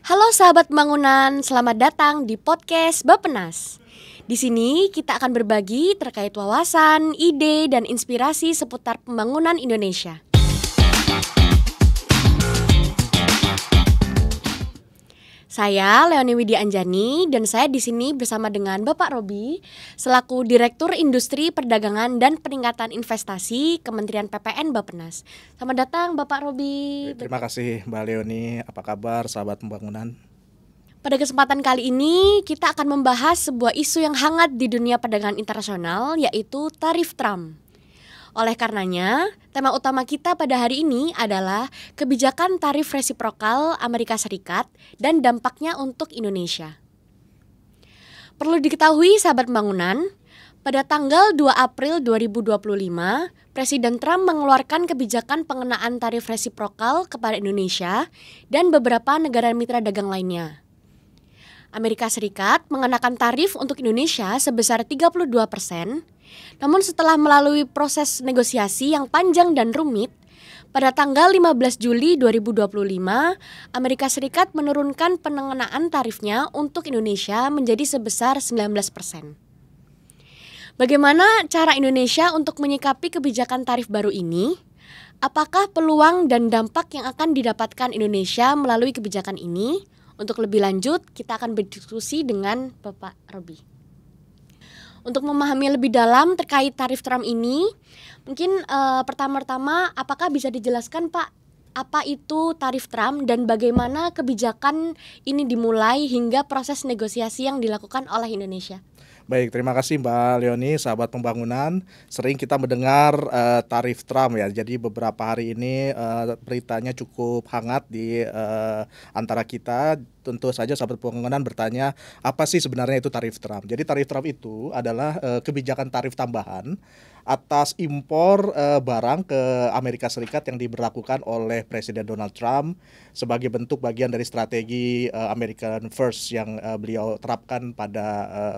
Halo sahabat pembangunan, selamat datang di podcast Bapenas. Di sini kita akan berbagi terkait wawasan, ide, dan inspirasi seputar pembangunan Indonesia. Saya Leoni Widya Anjani dan saya di sini bersama dengan Bapak Robi selaku Direktur Industri Perdagangan dan Peningkatan Investasi Kementerian PPN Bapenas. Selamat datang Bapak Robi. Terima kasih Mbak Leoni, apa kabar sahabat pembangunan? Pada kesempatan kali ini kita akan membahas sebuah isu yang hangat di dunia perdagangan internasional, yaitu tarif Trump. Oleh karenanya, tema utama kita pada hari ini adalah kebijakan tarif resiprokal Amerika Serikat dan dampaknya untuk Indonesia. Perlu diketahui sahabat pembangunan, pada tanggal 2 April 2025, Presiden Trump mengeluarkan kebijakan pengenaan tarif resiprokal kepada Indonesia dan beberapa negara mitra dagang lainnya. Amerika Serikat mengenakan tarif untuk Indonesia sebesar 32%, namun setelah melalui proses negosiasi yang panjang dan rumit, pada tanggal 15 Juli 2025, Amerika Serikat menurunkan pengenaan tarifnya untuk Indonesia menjadi sebesar 19%. Bagaimana cara Indonesia untuk menyikapi kebijakan tarif baru ini? Apakah peluang dan dampak yang akan didapatkan Indonesia melalui kebijakan ini? Untuk lebih lanjut, kita akan berdiskusi dengan Bapak Robi. Untuk memahami lebih dalam terkait tarif Trump ini, mungkin pertama-tama apakah bisa dijelaskan Pak, apa itu tarif Trump dan bagaimana kebijakan ini dimulai hingga proses negosiasi yang dilakukan oleh Indonesia? Baik, terima kasih Mbak Leoni, sahabat pembangunan. Sering kita mendengar tarif Trump ya. Jadi beberapa hari ini beritanya cukup hangat di antara kita. Tentu saja sahabat pembangunan bertanya, apa sih sebenarnya itu tarif Trump? Jadi tarif Trump itu adalah kebijakan tarif tambahan atas impor barang ke Amerika Serikat yang diberlakukan oleh Presiden Donald Trump sebagai bentuk bagian dari strategi American First yang beliau terapkan pada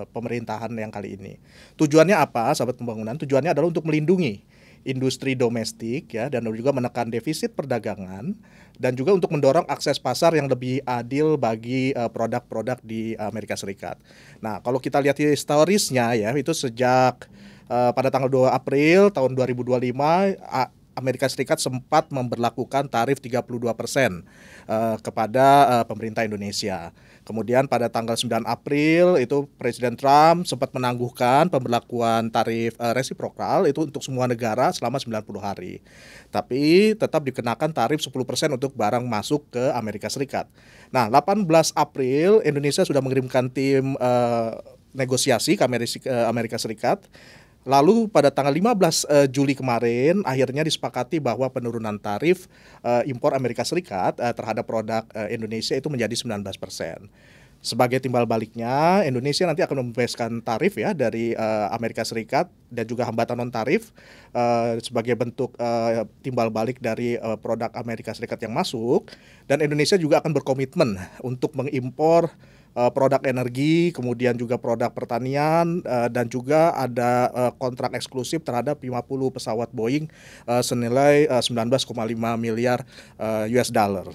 pemerintahan yang kali ini. Tujuannya apa, sahabat pembangunan? Tujuannya adalah untuk melindungi industri domestik ya, dan juga menekan defisit perdagangan dan juga untuk mendorong akses pasar yang lebih adil bagi produk-produk di Amerika Serikat. Nah, kalau kita lihat historisnya ya, itu sejak pada tanggal 2 April tahun 2025 Amerika Serikat sempat memberlakukan tarif 32% kepada pemerintah Indonesia. Kemudian pada tanggal 9 April itu Presiden Trump sempat menangguhkan pemberlakuan tarif resiprokal itu untuk semua negara selama 90 hari. Tapi tetap dikenakan tarif 10% untuk barang masuk ke Amerika Serikat. Nah, 18 April Indonesia sudah mengirimkan tim negosiasi ke Amerika Serikat. Lalu pada tanggal 15 Juli kemarin akhirnya disepakati bahwa penurunan tarif impor Amerika Serikat terhadap produk Indonesia itu menjadi 19%. Sebagai timbal baliknya, Indonesia nanti akan membebaskan tarif ya dari Amerika Serikat dan juga hambatan non tarif sebagai bentuk timbal balik dari produk Amerika Serikat yang masuk, dan Indonesia juga akan berkomitmen untuk mengimpor produk energi, kemudian juga produk pertanian, dan juga ada kontrak eksklusif terhadap 50 pesawat Boeing senilai 19,5 miliar US dollar.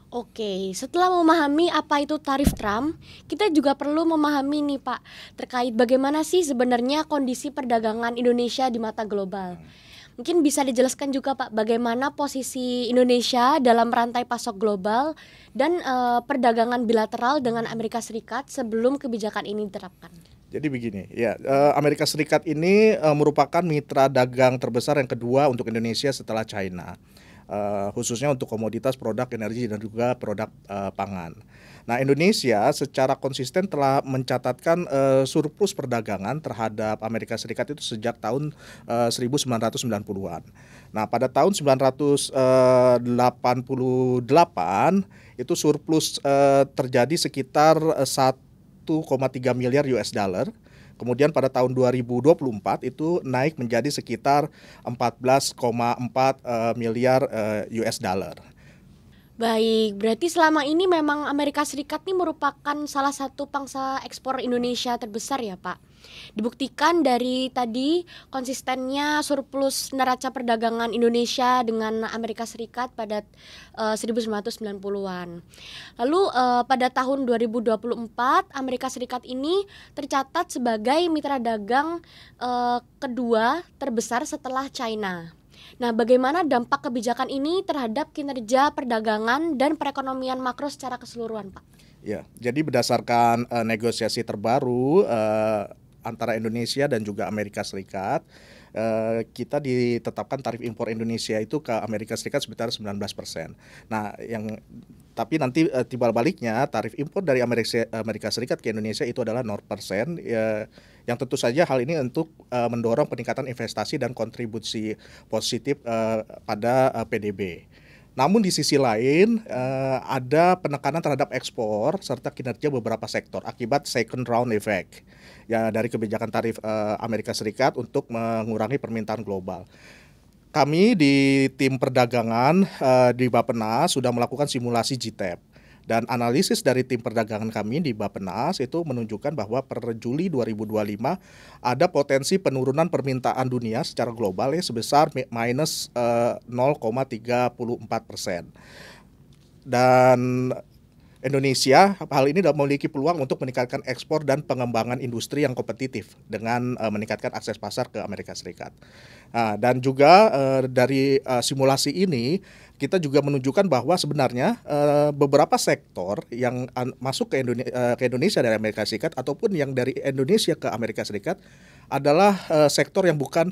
Oke, setelah memahami apa itu tarif Trump, kita juga perlu memahami nih Pak, terkait bagaimana sih sebenarnya kondisi perdagangan Indonesia di mata global. Mungkin bisa dijelaskan juga Pak, bagaimana posisi Indonesia dalam rantai pasok global dan perdagangan bilateral dengan Amerika Serikat sebelum kebijakan ini diterapkan. Jadi begini, ya Amerika Serikat ini merupakan mitra dagang terbesar yang kedua untuk Indonesia setelah China. Khususnya untuk komoditas produk energi dan juga produk pangan. Nah, Indonesia secara konsisten telah mencatatkan surplus perdagangan terhadap Amerika Serikat itu sejak tahun 1990-an. Nah, pada tahun 1988 itu surplus terjadi sekitar 1,3 miliar US dollar. Kemudian pada tahun 2024 itu naik menjadi sekitar 14,4 miliar US dollar. Baik, berarti selama ini memang Amerika Serikat ini merupakan salah satu pangsa ekspor Indonesia terbesar ya Pak? Dibuktikan dari tadi konsistennya surplus neraca perdagangan Indonesia dengan Amerika Serikat pada 1990-an. Lalu pada tahun 2024 Amerika Serikat ini tercatat sebagai mitra dagang kedua terbesar setelah China. Nah, bagaimana dampak kebijakan ini terhadap kinerja perdagangan dan perekonomian makro secara keseluruhan, Pak? Ya, jadi berdasarkan negosiasi terbaru antara Indonesia dan juga Amerika Serikat, kita ditetapkan tarif impor Indonesia itu ke Amerika Serikat sebesar 19%. Nah, tapi nanti timbal baliknya tarif impor dari Amerika Serikat ke Indonesia itu adalah 0%, yang tentu saja hal ini untuk mendorong peningkatan investasi dan kontribusi positif pada PDB. Namun di sisi lain ada penekanan terhadap ekspor serta kinerja beberapa sektor akibat second round effect ya dari kebijakan tarif Amerika Serikat untuk mengurangi permintaan global. Kami di tim perdagangan di Bappenas sudah melakukan simulasi GTAP. Dan analisis dari tim perdagangan kami di Bappenas itu menunjukkan bahwa per Juli 2025 ada potensi penurunan permintaan dunia secara global sebesar minus 0,34%. Dan Indonesia hal ini memiliki peluang untuk meningkatkan ekspor dan pengembangan industri yang kompetitif dengan meningkatkan akses pasar ke Amerika Serikat. Dan juga dari simulasi ini kita juga menunjukkan bahwa sebenarnya beberapa sektor yang masuk ke Indonesia dari Amerika Serikat ataupun yang dari Indonesia ke Amerika Serikat adalah sektor yang bukan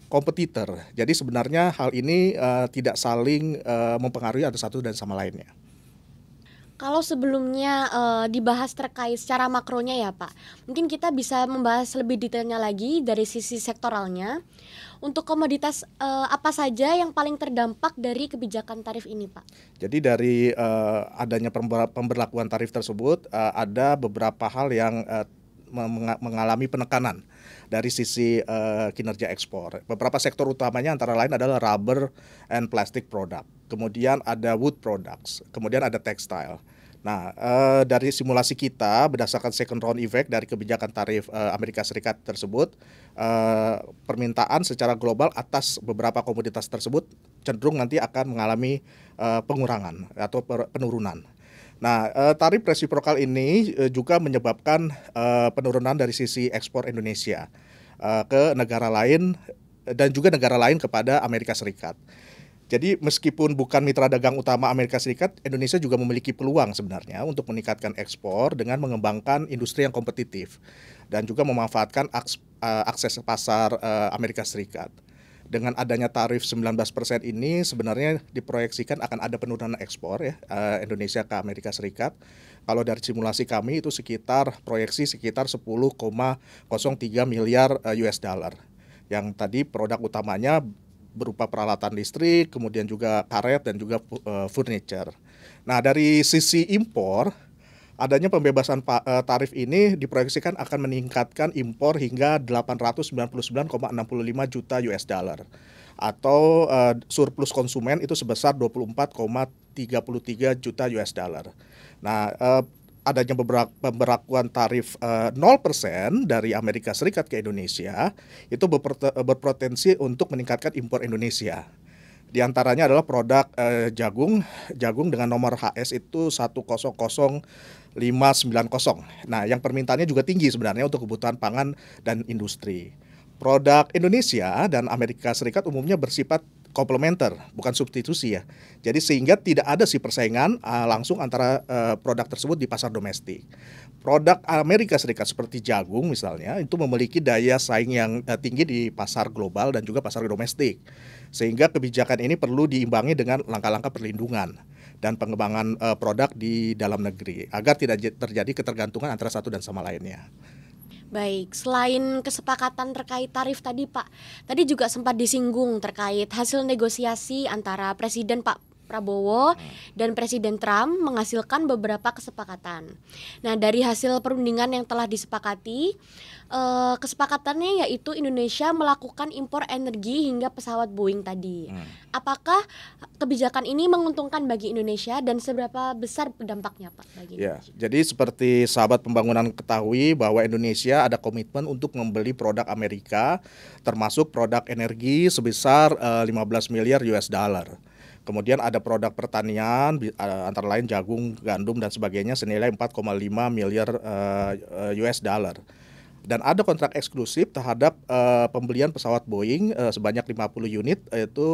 kompetitor. Jadi sebenarnya hal ini tidak saling mempengaruhi antara satu dan sama lainnya. Kalau sebelumnya dibahas terkait secara makronya ya Pak, mungkin kita bisa membahas lebih detailnya lagi dari sisi sektoralnya. Untuk komoditas apa saja yang paling terdampak dari kebijakan tarif ini Pak? Jadi dari adanya pemberlakuan tarif tersebut ada beberapa hal yang mengalami penekanan dari sisi kinerja ekspor. Beberapa sektor utamanya antara lain adalah rubber and plastic product. Kemudian ada wood products, kemudian ada textile. Nah, dari simulasi kita berdasarkan second round effect dari kebijakan tarif Amerika Serikat tersebut, permintaan secara global atas beberapa komoditas tersebut cenderung nanti akan mengalami pengurangan atau penurunan. Nah, tarif resiprokal ini juga menyebabkan penurunan dari sisi ekspor Indonesia ke negara lain dan juga negara lain kepada Amerika Serikat. Jadi meskipun bukan mitra dagang utama Amerika Serikat, Indonesia juga memiliki peluang sebenarnya untuk meningkatkan ekspor dengan mengembangkan industri yang kompetitif dan juga memanfaatkan akses pasar Amerika Serikat. Dengan adanya tarif 19% ini sebenarnya diproyeksikan akan ada penurunan ekspor ya Indonesia ke Amerika Serikat. Kalau dari simulasi kami itu proyeksi sekitar 10,03 miliar US dollar. Yang tadi produk utamanya berupa peralatan listrik, kemudian juga karet dan juga furniture. Nah, dari sisi impor, adanya pembebasan tarif ini diproyeksikan akan meningkatkan impor hingga 899,65 juta US dollar atau surplus konsumen itu sebesar 24,33 juta US dollar. Nah, adanya pemberlakuan tarif 0% dari Amerika Serikat ke Indonesia itu berpotensi untuk meningkatkan impor Indonesia. Di antaranya adalah produk jagung dengan nomor HS itu 100.590. Nah, yang permintaannya juga tinggi sebenarnya untuk kebutuhan pangan dan industri. Produk Indonesia dan Amerika Serikat umumnya bersifat komplementer, bukan substitusi ya. Jadi sehingga tidak ada persaingan langsung antara produk tersebut di pasar domestik. Produk Amerika Serikat seperti jagung misalnya itu memiliki daya saing yang tinggi di pasar global dan juga pasar domestik. Sehingga kebijakan ini perlu diimbangi dengan langkah-langkah perlindungan dan pengembangan produk di dalam negeri agar tidak terjadi ketergantungan antara satu dan sama lainnya. Baik, selain kesepakatan terkait tarif tadi Pak, tadi juga sempat disinggung terkait hasil negosiasi antara Presiden Pak Prabowo dan Presiden Trump menghasilkan beberapa kesepakatan. Nah, dari hasil perundingan yang telah disepakati, kesepakatannya yaitu Indonesia melakukan impor energi hingga pesawat Boeing tadi. Apakah kebijakan ini menguntungkan bagi Indonesia dan seberapa besar dampaknya, Pak, bagi Ya, Indonesia? jadi seperti sahabat pembangunan ketahui bahwa Indonesia ada komitmen untuk membeli produk Amerika, termasuk produk energi sebesar 15 miliar US dollar. Kemudian ada produk pertanian, antara lain jagung, gandum dan sebagainya senilai 4,5 miliar US dollar. Dan ada kontrak eksklusif terhadap pembelian pesawat Boeing sebanyak 50 unit, itu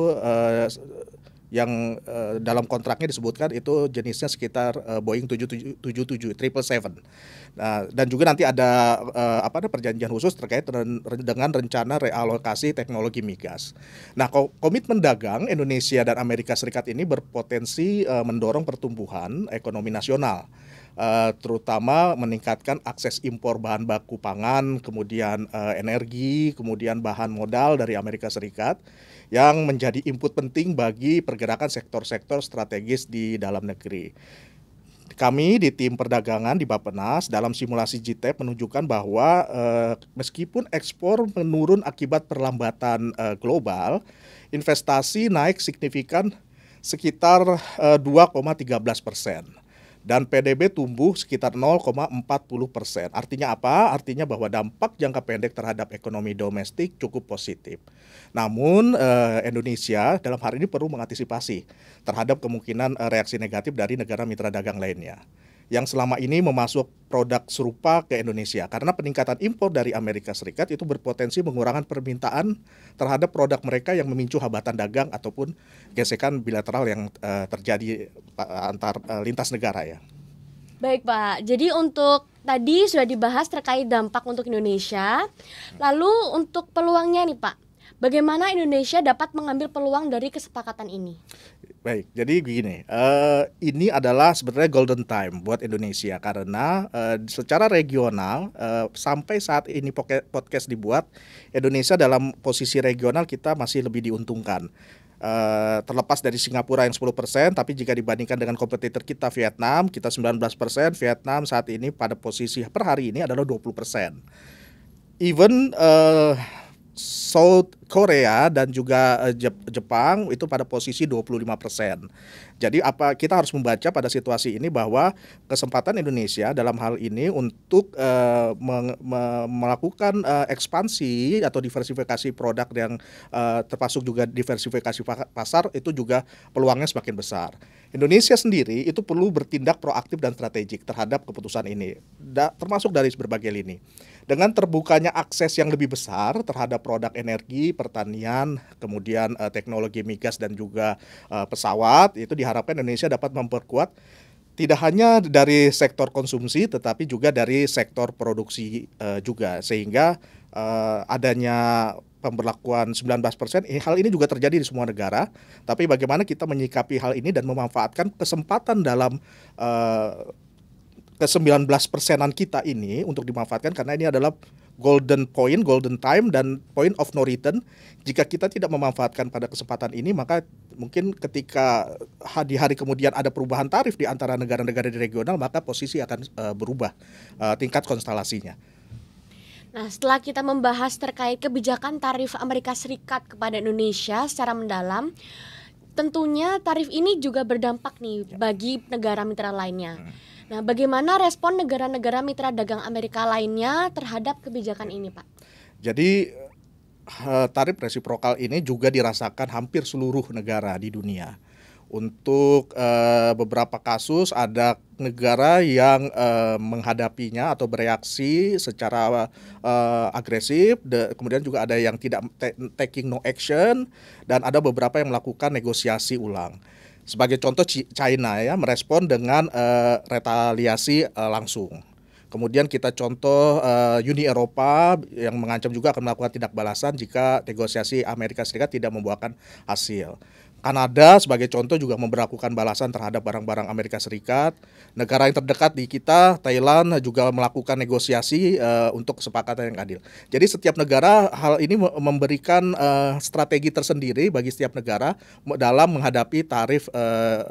yang dalam kontraknya disebutkan itu jenisnya sekitar Boeing 777 777. Nah, dan juga nanti ada perjanjian khusus terkait dengan rencana realokasi teknologi migas. Nah, komitmen dagang Indonesia dan Amerika Serikat ini berpotensi mendorong pertumbuhan ekonomi nasional. Terutama meningkatkan akses impor bahan baku pangan, kemudian energi, kemudian bahan modal dari Amerika Serikat yang menjadi input penting bagi pergerakan sektor-sektor strategis di dalam negeri. Kami di tim perdagangan di Bappenas dalam simulasi GTEP menunjukkan bahwa meskipun ekspor menurun akibat perlambatan global, investasi naik signifikan sekitar 2,13%. Dan PDB tumbuh sekitar 0,40%. Artinya apa? Artinya bahwa dampak jangka pendek terhadap ekonomi domestik cukup positif. Namun Indonesia dalam hal ini perlu mengantisipasi terhadap kemungkinan reaksi negatif dari negara mitra dagang lainnya yang selama ini memasuk produk serupa ke Indonesia, karena peningkatan impor dari Amerika Serikat itu berpotensi mengurangi permintaan terhadap produk mereka yang memicu hambatan dagang ataupun gesekan bilateral yang terjadi antar lintas negara ya. Baik, Pak. Jadi untuk tadi sudah dibahas terkait dampak untuk Indonesia. Lalu untuk peluangnya nih, Pak. Bagaimana Indonesia dapat mengambil peluang dari kesepakatan ini? Baik, jadi begini, ini adalah sebenarnya golden time buat Indonesia karena secara regional sampai saat ini podcast dibuat, Indonesia dalam posisi regional kita masih lebih diuntungkan. Terlepas dari Singapura yang 10%, tapi jika dibandingkan dengan kompetitor kita Vietnam, kita 19%, Vietnam saat ini pada posisi per hari ini adalah 20%. Even South Korea dan juga Jepang itu pada posisi 25%. Jadi apa kita harus membaca pada situasi ini bahwa kesempatan Indonesia dalam hal ini untuk melakukan ekspansi atau diversifikasi produk yang termasuk juga diversifikasi pasar itu juga peluangnya semakin besar. Indonesia sendiri itu perlu bertindak proaktif dan strategik terhadap keputusan ini, termasuk dari berbagai lini. Dengan terbukanya akses yang lebih besar terhadap produk energi, pertanian, kemudian teknologi migas dan juga pesawat, itu diharapkan Indonesia dapat memperkuat tidak hanya dari sektor konsumsi tetapi juga dari sektor produksi juga, sehingga adanya pemberlakuan 19%, hal ini juga terjadi di semua negara. Tapi bagaimana kita menyikapi hal ini dan memanfaatkan kesempatan dalam ke-19%-an kita ini untuk dimanfaatkan, karena ini adalah golden point, golden time, dan point of no return. Jika kita tidak memanfaatkan pada kesempatan ini, maka mungkin ketika di hari kemudian ada perubahan tarif di antara negara-negara di regional, maka posisi akan berubah tingkat konstelasinya. Nah, setelah kita membahas terkait kebijakan tarif Amerika Serikat kepada Indonesia secara mendalam, tentunya tarif ini juga berdampak nih bagi negara mitra lainnya. Nah, bagaimana respon negara-negara mitra dagang Amerika lainnya terhadap kebijakan ini, Pak? Jadi tarif resiprokal ini juga dirasakan hampir seluruh negara di dunia. Untuk beberapa kasus ada negara yang menghadapinya atau bereaksi secara agresif, kemudian juga ada yang tidak taking no action, dan ada beberapa yang melakukan negosiasi ulang. Sebagai contoh China ya merespon dengan retaliasi langsung. Kemudian kita contoh Uni Eropa yang mengancam juga akan melakukan tindak balasan jika negosiasi Amerika Serikat tidak membuahkan hasil. Kanada sebagai contoh juga memberlakukan balasan terhadap barang-barang Amerika Serikat. Negara yang terdekat di kita, Thailand, juga melakukan negosiasi untuk kesepakatan yang adil. Jadi setiap negara hal ini memberikan strategi tersendiri bagi setiap negara dalam menghadapi tarif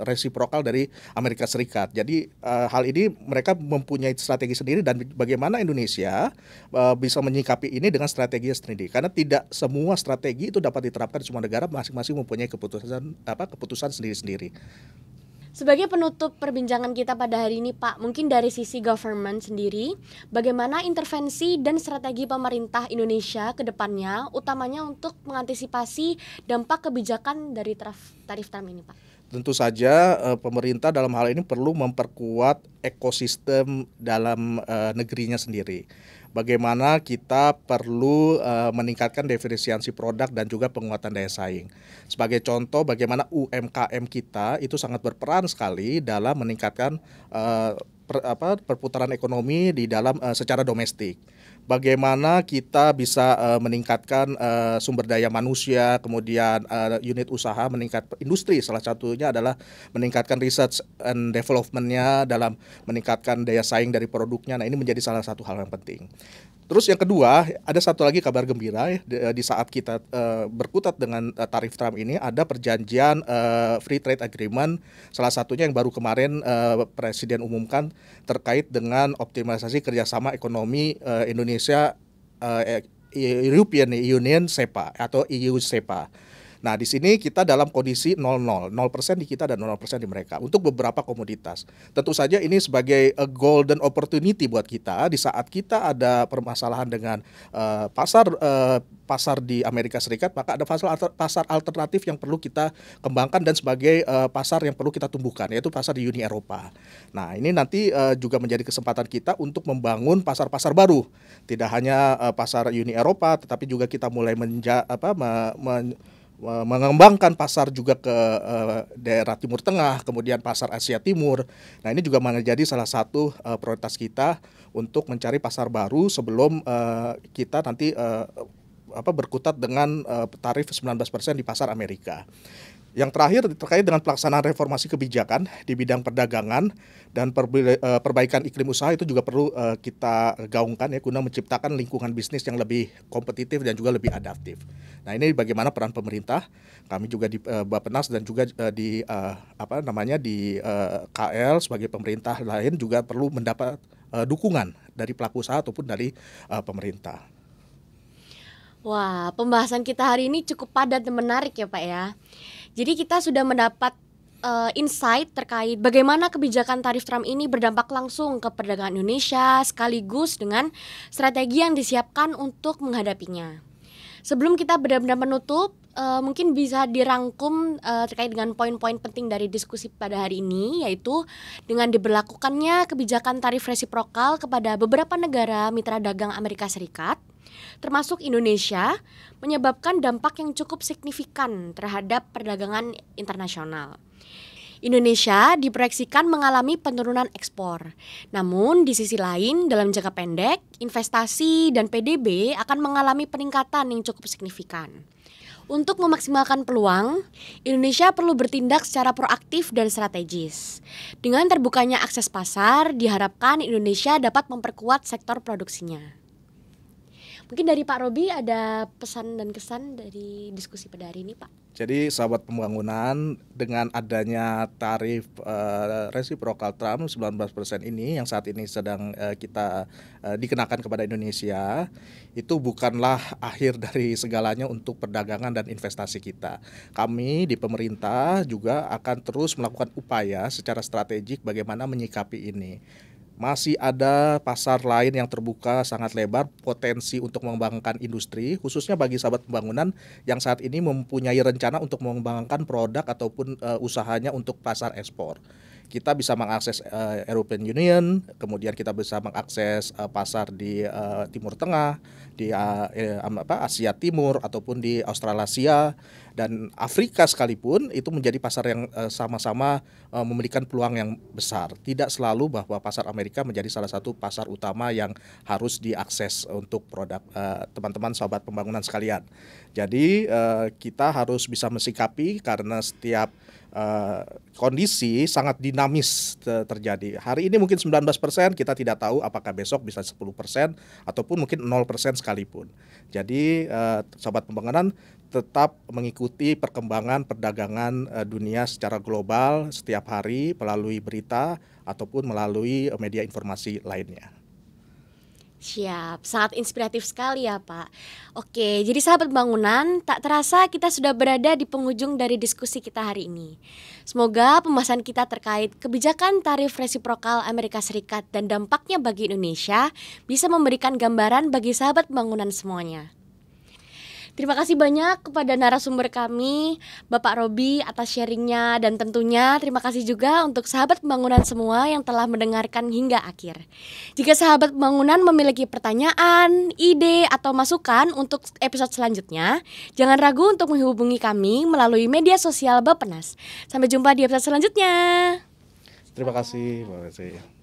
resiprokal dari Amerika Serikat. Jadi hal ini mereka mempunyai strategi sendiri, dan bagaimana Indonesia bisa menyikapi ini dengan strategi sendiri. Karena tidak semua strategi itu dapat diterapkan di semua negara, masing-masing mempunyai keputusan sendiri-sendiri. Sebagai penutup perbincangan kita pada hari ini, Pak, mungkin dari sisi government sendiri, bagaimana intervensi dan strategi pemerintah Indonesia ke depannya, utamanya untuk mengantisipasi dampak kebijakan dari tarif Trump ini, Pak? Tentu saja pemerintah dalam hal ini perlu memperkuat ekosistem dalam negerinya sendiri. Bagaimana kita perlu meningkatkan diferensiasi produk dan juga penguatan daya saing. Sebagai contoh, bagaimana UMKM kita itu sangat berperan sekali dalam meningkatkan perputaran ekonomi di dalam secara domestik. Bagaimana kita bisa meningkatkan sumber daya manusia, kemudian unit usaha, meningkat industri, salah satunya adalah meningkatkan research and development-nya dalam meningkatkan daya saing dari produknya. Nah, ini menjadi salah satu hal yang penting. Terus yang kedua, ada satu lagi kabar gembira ya, di saat kita berkutat dengan tarif Trump ini, ada perjanjian free trade agreement, salah satunya yang baru kemarin Presiden umumkan terkait dengan optimalisasi kerjasama ekonomi Indonesia European Union SEPA atau EU SEPA. Nah, di sini kita dalam kondisi 0-0 di kita dan 0% di mereka untuk beberapa komoditas. Tentu saja ini sebagai a golden opportunity buat kita di saat kita ada permasalahan dengan pasar di Amerika Serikat, maka ada pasar alternatif yang perlu kita kembangkan dan sebagai pasar yang perlu kita tumbuhkan, yaitu pasar di Uni Eropa. Nah, ini nanti juga menjadi kesempatan kita untuk membangun pasar-pasar baru. Tidak hanya pasar Uni Eropa, tetapi juga kita mulai mengembangkan pasar juga ke daerah Timur Tengah, kemudian pasar Asia Timur. Nah, ini juga menjadi salah satu prioritas kita untuk mencari pasar baru sebelum kita nanti berkutat dengan tarif 19% di pasar Amerika. Yang terakhir terkait dengan pelaksanaan reformasi kebijakan di bidang perdagangan dan perbaikan iklim usaha itu juga perlu kita gaungkan ya, guna menciptakan lingkungan bisnis yang lebih kompetitif dan juga lebih adaptif. Nah, ini bagaimana peran pemerintah, kami juga di Bappenas dan juga di KL sebagai pemerintah lain juga perlu mendapat dukungan dari pelaku usaha ataupun dari pemerintah. Wah, pembahasan kita hari ini cukup padat dan menarik ya, Pak ya. Jadi kita sudah mendapat insight terkait bagaimana kebijakan tarif Trump ini berdampak langsung ke perdagangan Indonesia sekaligus dengan strategi yang disiapkan untuk menghadapinya. Sebelum kita benar-benar menutup, mungkin bisa dirangkum terkait dengan poin-poin penting dari diskusi pada hari ini, yaitu dengan diberlakukannya kebijakan tarif resiprokal kepada beberapa negara mitra dagang Amerika Serikat, termasuk Indonesia, menyebabkan dampak yang cukup signifikan terhadap perdagangan internasional. Indonesia diproyeksikan mengalami penurunan ekspor. Namun di sisi lain, dalam jangka pendek, investasi dan PDB akan mengalami peningkatan yang cukup signifikan. Untuk memaksimalkan peluang, Indonesia perlu bertindak secara proaktif dan strategis. Dengan terbukanya akses pasar, diharapkan Indonesia dapat memperkuat sektor produksinya. Mungkin dari Pak Robi ada pesan dan kesan dari diskusi pada hari ini, Pak. Jadi sahabat pembangunan, dengan adanya tarif resiprokal Trump 19% ini yang saat ini sedang kita dikenakan kepada Indonesia, itu bukanlah akhir dari segalanya untuk perdagangan dan investasi kita. Kami di pemerintah juga akan terus melakukan upaya secara strategik bagaimana menyikapi ini. Masih ada pasar lain yang terbuka sangat lebar, potensi untuk mengembangkan industri, khususnya bagi sahabat pembangunan yang saat ini mempunyai rencana untuk mengembangkan produk ataupun usahanya untuk pasar ekspor. kita bisa mengakses European Union, kemudian kita bisa mengakses pasar di Timur Tengah, di Asia Timur ataupun di Australasia dan Afrika sekalipun, itu menjadi pasar yang sama-sama memberikan peluang yang besar. Tidak selalu bahwa pasar Amerika menjadi salah satu pasar utama yang harus diakses untuk produk teman-teman sobat pembangunan sekalian. Jadi kita harus bisa mensikapi karena setiap kondisi sangat dinamis terjadi. Hari ini mungkin 19%, kita tidak tahu apakah besok bisa 10% ataupun mungkin 0% sekalipun. Jadi sobat pembangunan tetap mengikuti perkembangan perdagangan dunia secara global setiap hari melalui berita ataupun melalui media informasi lainnya. Siap, sangat inspiratif sekali ya Pak. Oke, jadi sahabat bangunan, tak terasa kita sudah berada di penghujung dari diskusi kita hari ini. Semoga pembahasan kita terkait kebijakan tarif resiprokal Amerika Serikat dan dampaknya bagi Indonesia bisa memberikan gambaran bagi sahabat bangunan semuanya. Terima kasih banyak kepada narasumber kami, Bapak Robi, atas sharingnya, dan tentunya terima kasih juga untuk sahabat pembangunan semua yang telah mendengarkan hingga akhir. Jika sahabat pembangunan memiliki pertanyaan, ide, atau masukan untuk episode selanjutnya, jangan ragu untuk menghubungi kami melalui media sosial Bappenas. Sampai jumpa di episode selanjutnya. Terima kasih, Mbak Messi.